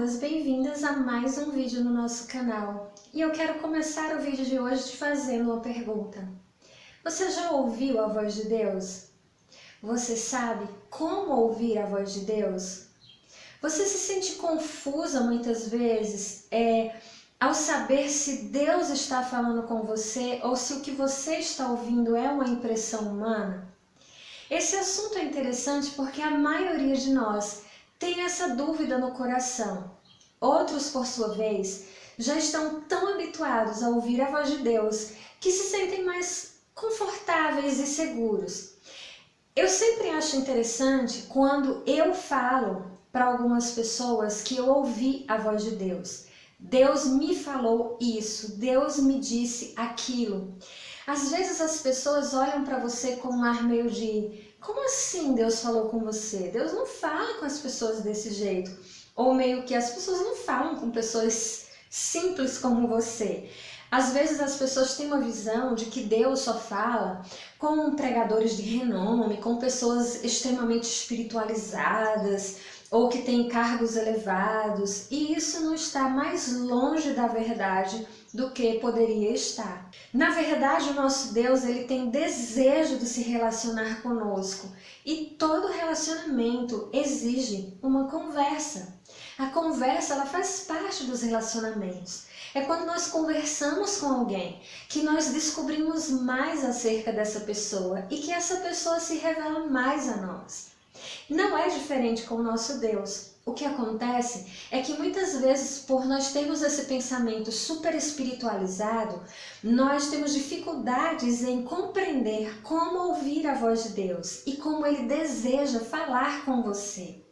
todas bem-vindas a mais um vídeo no nosso canal. E eu quero começar o vídeo de hoje te fazendo uma pergunta. Você já ouviu a voz de Deus? Você sabe como ouvir a voz de Deus? Você se sente confusa muitas vezes ao saber se Deus está falando com você ou se o que você está ouvindo é uma impressão humana? Esse assunto é interessante porque a maioria de nós tem essa dúvida no coração. Outros, por sua vez, já estão tão habituados a ouvir a voz de Deus que se sentem mais confortáveis e seguros. Eu sempre acho interessante quando eu falo para algumas pessoas que eu ouvi a voz de Deus. Deus me falou isso, Deus me disse aquilo. Às vezes as pessoas olham para você com um ar meio de: como assim Deus falou com você? Deus não fala com as pessoas desse jeito. Ou meio que as pessoas não falam com pessoas simples como você. Às vezes as pessoas têm uma visão de que Deus só fala com pregadores de renome, com pessoas extremamente espiritualizadas ou que têm cargos elevados, e isso não está mais longe da verdade do que poderia estar. Na verdade, o nosso Deus, ele tem desejo de se relacionar conosco, e todo relacionamento exige uma conversa. A conversa, ela faz parte dos relacionamentos. É quando nós conversamos com alguém que nós descobrimos mais acerca dessa pessoa e que essa pessoa se revela mais a nós. Não é diferente com o nosso Deus. O que acontece é que muitas vezes, por nós termos esse pensamento super espiritualizado, nós temos dificuldades em compreender como ouvir a voz de Deus e como Ele deseja falar com você.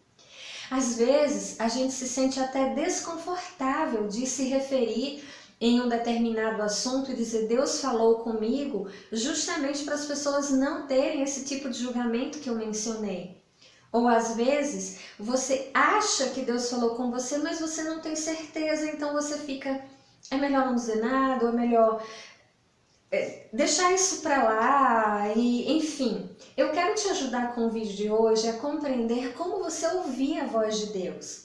Às vezes, a gente se sente até desconfortável de se referir em um determinado assunto e dizer Deus falou comigo, justamente para as pessoas não terem esse tipo de julgamento que eu mencionei. Ou às vezes, você acha que Deus falou com você, mas você não tem certeza, então você fica: é melhor não dizer nada, ou é melhor deixar isso para lá, e enfim. Eu quero te ajudar com o vídeo de hoje a compreender como você ouvir a voz de Deus.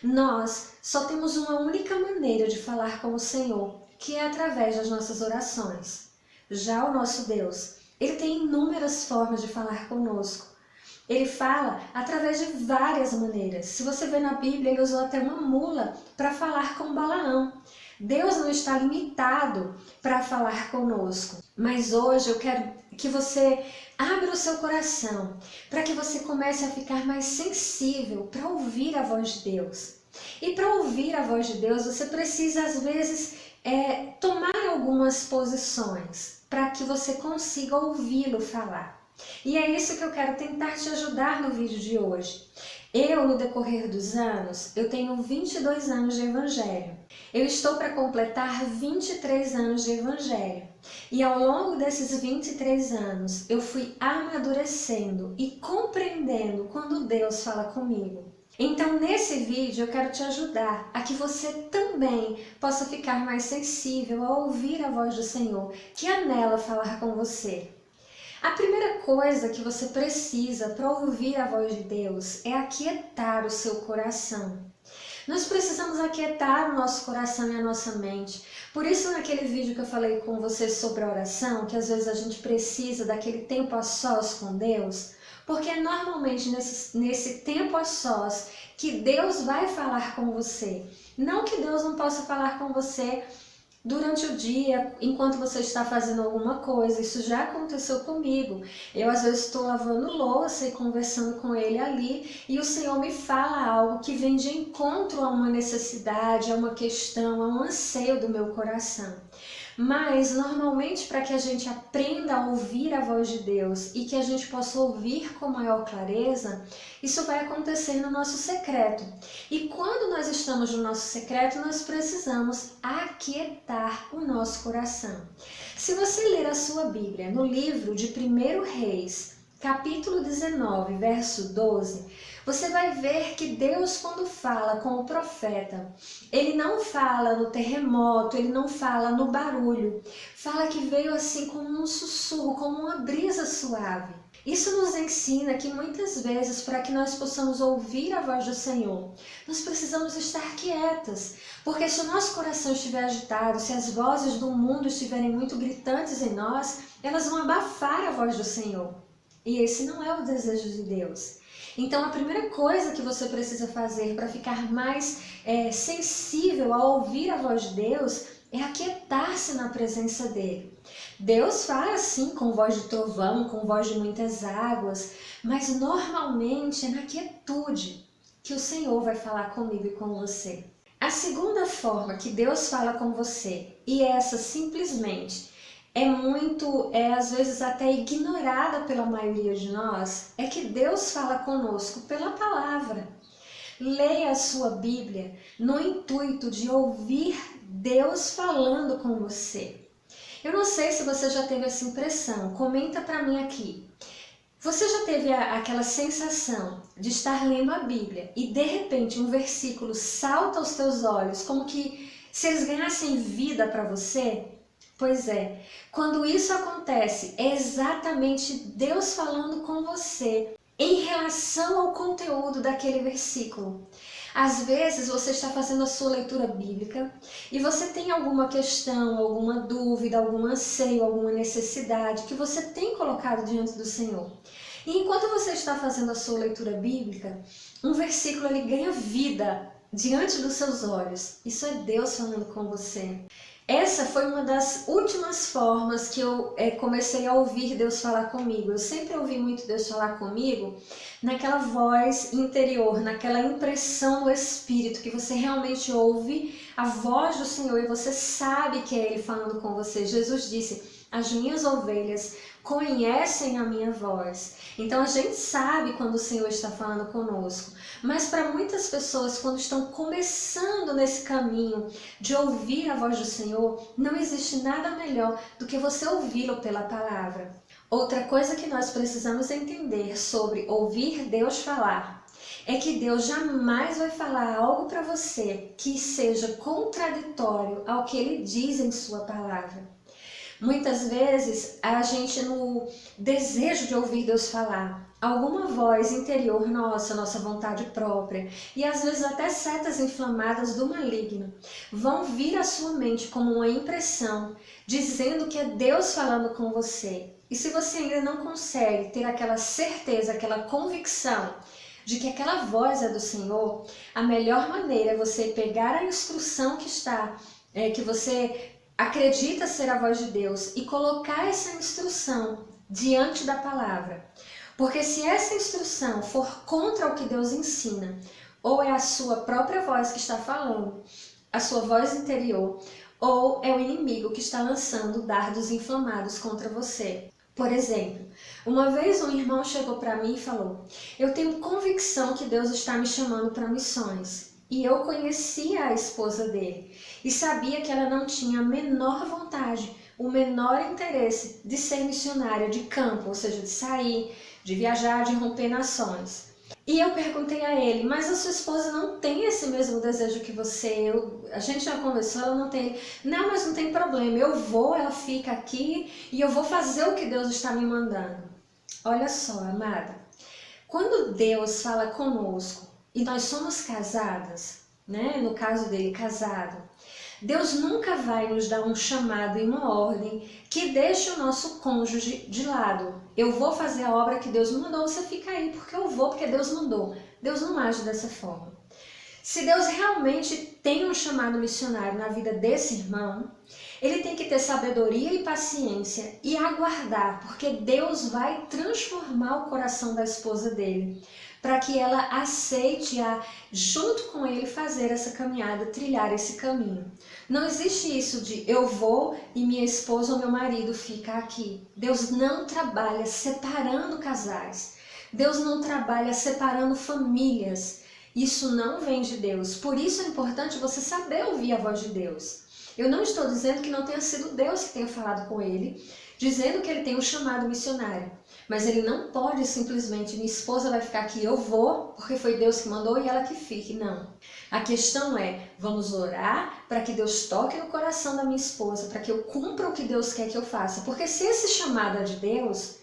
Nós só temos uma única maneira de falar com o Senhor, que é através das nossas orações. Já o nosso Deus, ele tem inúmeras formas de falar conosco. Ele fala através de várias maneiras. Se você vê na Bíblia, ele usou até uma mula para falar com Balaão. Deus não está limitado para falar conosco. Mas hoje eu quero que você abra o seu coração para que você comece a ficar mais sensível para ouvir a voz de Deus. E para ouvir a voz de Deus, você precisa às vezes tomar algumas posições para que você consiga ouvi-lo falar. E é isso que eu quero tentar te ajudar no vídeo de hoje. Eu, no decorrer dos anos, eu tenho 22 anos de evangelho. Eu estou para completar 23 anos de evangelho. E ao longo desses 23 anos, eu fui amadurecendo e compreendendo quando Deus fala comigo. Então, nesse vídeo, eu quero te ajudar a que você também possa ficar mais sensível a ouvir a voz do Senhor, que anela falar com você. A primeira coisa que você precisa para ouvir a voz de Deus é aquietar o seu coração. Nós precisamos aquietar o nosso coração e a nossa mente. Por isso, naquele vídeo que eu falei com você sobre a oração, que às vezes a gente precisa daquele tempo a sós com Deus, porque é normalmente nesse tempo a sós que Deus vai falar com você. Não que Deus não possa falar com você durante o dia, enquanto você está fazendo alguma coisa. Isso já aconteceu comigo. Eu às vezes estou lavando louça e conversando com ele ali, e o Senhor me fala algo que vem de encontro a uma necessidade, a uma questão, a um anseio do meu coração. Mas, normalmente, para que a gente aprenda a ouvir a voz de Deus e que a gente possa ouvir com maior clareza, isso vai acontecer no nosso secreto. E quando nós estamos no nosso secreto, nós precisamos aquietar o nosso coração. Se você ler a sua Bíblia no livro de 1 Reis, capítulo 19, verso 12, você vai ver que Deus, quando fala com o profeta, ele não fala no terremoto, ele não fala no barulho, fala que veio assim como um sussurro, como uma brisa suave. Isso nos ensina que muitas vezes, para que nós possamos ouvir a voz do Senhor, nós precisamos estar quietas, porque se o nosso coração estiver agitado, se as vozes do mundo estiverem muito gritantes em nós, elas vão abafar a voz do Senhor. E esse não é o desejo de Deus. Então a primeira coisa que você precisa fazer para ficar mais sensível a ouvir a voz de Deus é aquietar-se na presença dele. Deus fala sim com voz de trovão, com voz de muitas águas, mas normalmente é na quietude que o Senhor vai falar comigo e com você. A segunda forma que Deus fala com você, e essa simplesmente às vezes até ignorada pela maioria de nós, é que Deus fala conosco pela palavra. Leia a sua Bíblia no intuito de ouvir Deus falando com você. Eu não sei se você já teve essa impressão, comenta para mim aqui. Você já teve aquela sensação de estar lendo a Bíblia e de repente um versículo salta aos teus olhos, como que se eles ganhassem vida para você? Pois é, quando isso acontece, é exatamente Deus falando com você em relação ao conteúdo daquele versículo. Às vezes você está fazendo a sua leitura bíblica e você tem alguma questão, alguma dúvida, algum anseio, alguma necessidade que você tem colocado diante do Senhor. E enquanto você está fazendo a sua leitura bíblica, um versículo ele ganha vida diante dos seus olhos. Isso é Deus falando com você. Essa foi uma das últimas formas que eu comecei a ouvir Deus falar comigo. Eu sempre ouvi muito Deus falar comigo naquela voz interior, naquela impressão no Espírito, que você realmente ouve a voz do Senhor e você sabe que é Ele falando com você. Jesus disse, as minhas ovelhas conhecem a minha voz. Então a gente sabe quando o Senhor está falando conosco. Mas para muitas pessoas, quando estão começando nesse caminho de ouvir a voz do Senhor, não existe nada melhor do que você ouvi-lo pela palavra. Outra coisa que nós precisamos entender sobre ouvir Deus falar é que Deus jamais vai falar algo para você que seja contraditório ao que Ele diz em sua palavra. Muitas vezes a gente, no desejo de ouvir Deus falar, alguma voz interior nossa vontade própria, e às vezes até setas inflamadas do maligno, vão vir à sua mente como uma impressão, dizendo que é Deus falando com você. E se você ainda não consegue ter aquela certeza, aquela convicção de que aquela voz é do Senhor, a melhor maneira é você pegar a instrução que você acredita ser a voz de Deus e colocar essa instrução diante da palavra. Porque se essa instrução for contra o que Deus ensina, ou é a sua própria voz que está falando, a sua voz interior, ou é o inimigo que está lançando dardos inflamados contra você. Por exemplo, uma vez um irmão chegou para mim e falou, eu tenho convicção que Deus está me chamando para missões. E eu conhecia a esposa dele e sabia que ela não tinha a menor vontade, o menor interesse de ser missionária de campo, ou seja, de sair, de viajar, de romper nações. E eu perguntei a ele, mas a sua esposa não tem esse mesmo desejo que você? A gente já conversou, ela não tem. Não, mas não tem problema, eu vou, ela fica aqui e eu vou fazer o que Deus está me mandando. Olha só, amada, quando Deus fala conosco, e nós somos casadas, né? No caso dele, casado, Deus nunca vai nos dar um chamado e uma ordem que deixe o nosso cônjuge de lado. Eu vou fazer a obra que Deus me mandou, você fica aí porque eu vou, porque Deus mandou. Deus não age dessa forma. Se Deus realmente tem um chamado missionário na vida desse irmão, ele tem que ter sabedoria e paciência e aguardar, porque Deus vai transformar o coração da esposa dele, para que ela aceite junto com ele fazer essa caminhada, trilhar esse caminho. Não existe isso de eu vou e minha esposa ou meu marido fica aqui. Deus não trabalha separando casais. Deus não trabalha separando famílias. Isso não vem de Deus. Por isso é importante você saber ouvir a voz de Deus. Eu não estou dizendo que não tenha sido Deus que tenha falado com ele, dizendo que ele tem um chamado missionário. Mas ele não pode simplesmente, minha esposa vai ficar aqui, eu vou, porque foi Deus que mandou e ela que fique. Não. A questão é, vamos orar para que Deus toque no coração da minha esposa, para que eu cumpra o que Deus quer que eu faça. Porque se esse chamado é de Deus,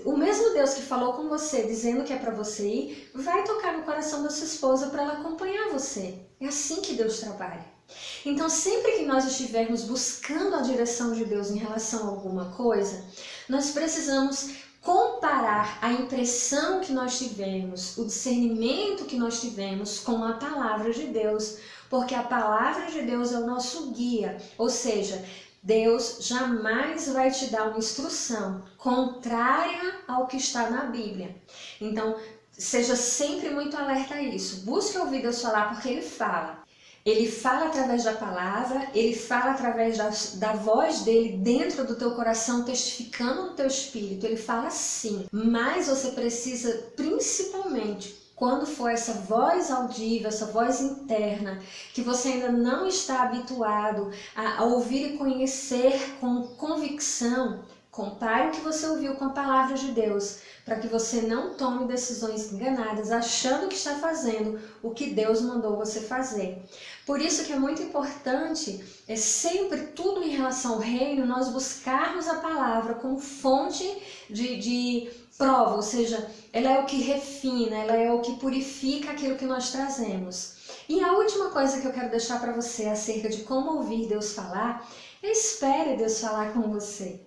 o mesmo Deus que falou com você, dizendo que é para você ir, vai tocar no coração da sua esposa para ela acompanhar você. É assim que Deus trabalha. Então, sempre que nós estivermos buscando a direção de Deus em relação a alguma coisa, nós precisamos comparar a impressão que nós tivemos, o discernimento que nós tivemos com a palavra de Deus, porque a palavra de Deus é o nosso guia, ou seja, Deus jamais vai te dar uma instrução contrária ao que está na Bíblia. Então, seja sempre muito alerta a isso. Busque ouvir Deus falar, porque Ele fala. Ele fala através da palavra, Ele fala através da voz dEle dentro do teu coração, testificando no teu espírito. Ele fala sim, mas você precisa, principalmente, quando for essa voz audível, essa voz interna, que você ainda não está habituado a ouvir e conhecer com convicção, compare o que você ouviu com a palavra de Deus, para que você não tome decisões enganadas, achando que está fazendo o que Deus mandou você fazer. Por isso que é muito importante, sempre tudo em relação ao reino, nós buscarmos a palavra como fonte de prova, ou seja, ela é o que refina, ela é o que purifica aquilo que nós trazemos. E a última coisa que eu quero deixar para você acerca de como ouvir Deus falar, é espere Deus falar com você.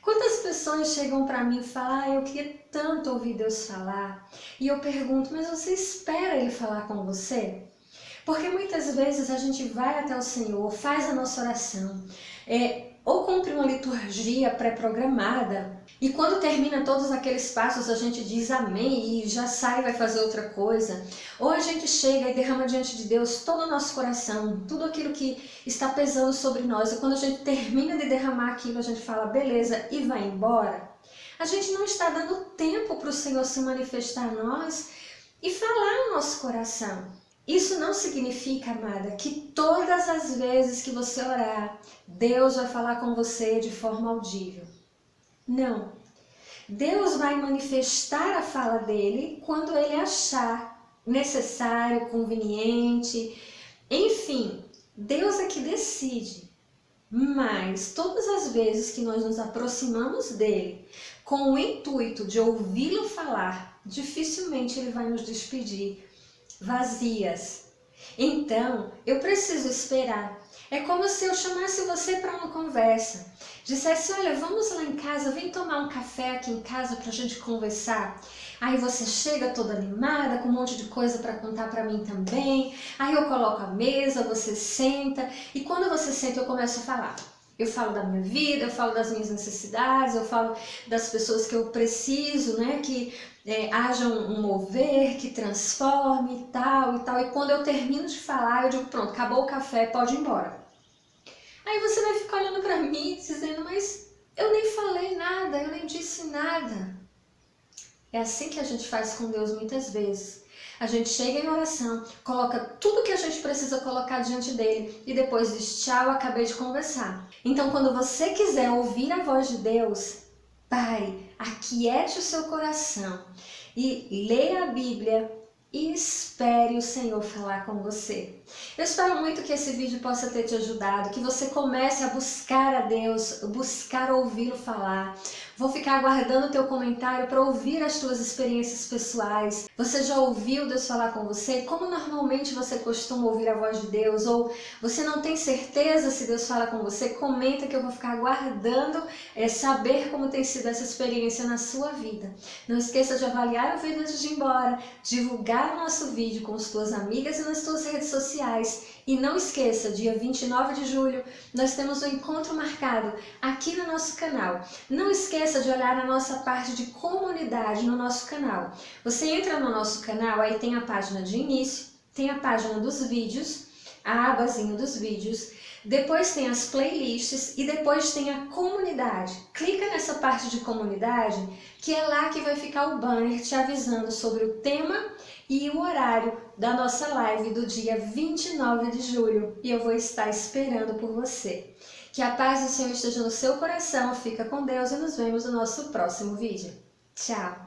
Quantas pessoas chegam para mim e falam, eu queria tanto ouvir Deus falar, e eu pergunto, mas você espera Ele falar com você? Porque muitas vezes a gente vai até o Senhor, faz a nossa oração, ou cumpre uma liturgia pré-programada, e quando termina todos aqueles passos a gente diz amém e já sai e vai fazer outra coisa. Ou a gente chega e derrama diante de Deus todo o nosso coração, tudo aquilo que está pesando sobre nós, e quando a gente termina de derramar aquilo, a gente fala beleza e vai embora. A gente não está dando tempo para o Senhor se manifestar a nós e falar no nosso coração. Isso não significa, amada, que todas as vezes que você orar, Deus vai falar com você de forma audível. Não. Deus vai manifestar a fala dele quando ele achar necessário, conveniente. Enfim, Deus é que decide. Mas todas as vezes que nós nos aproximamos dele com o intuito de ouvi-lo falar, dificilmente ele vai nos despedir vazias. Então, eu preciso esperar. É como se eu chamasse você para uma conversa. Dissesse, olha, vamos lá em casa, vem tomar um café aqui em casa para a gente conversar. Aí você chega toda animada, com um monte de coisa para contar para mim também. Aí eu coloco a mesa, você senta. E quando você senta, eu começo a falar. Eu falo da minha vida, eu falo das minhas necessidades, eu falo das pessoas que eu preciso, né, que haja um mover, que transforme e tal e tal. E quando eu termino de falar, eu digo, pronto, acabou o café, pode ir embora. Aí você vai ficar olhando para mim dizendo, mas eu nem falei nada, eu nem disse nada. É assim que a gente faz com Deus muitas vezes. A gente chega em oração, coloca tudo que a gente precisa colocar diante dele e depois diz, tchau, acabei de conversar. Então, quando você quiser ouvir a voz de Deus, pare, aquiete o seu coração e leia a Bíblia e espere o Senhor falar com você. Eu espero muito que esse vídeo possa ter te ajudado, que você comece a buscar a Deus, buscar ouvi-lo falar. Vou ficar aguardando o teu comentário para ouvir as tuas experiências pessoais. Você já ouviu Deus falar com você? Como normalmente você costuma ouvir a voz de Deus? Ou você não tem certeza se Deus fala com você? Comenta que eu vou ficar aguardando saber como tem sido essa experiência na sua vida. Não esqueça de avaliar o vídeo antes de ir embora, divulgar o nosso vídeo com as tuas amigas e nas tuas redes sociais. E não esqueça, dia 29 de julho, nós temos um encontro marcado aqui no nosso canal. Não esqueça de olhar a nossa parte de comunidade no nosso canal. Você entra no nosso canal, aí tem a página de início, tem a página dos vídeos, a abazinha dos vídeos, depois tem as playlists e depois tem a comunidade. Clica nessa parte de comunidade, que é lá que vai ficar o banner te avisando sobre o tema e o horário da nossa live do dia 29 de julho. E eu vou estar esperando por você. Que a paz do Senhor esteja no seu coração, fica com Deus e nos vemos no nosso próximo vídeo. Tchau!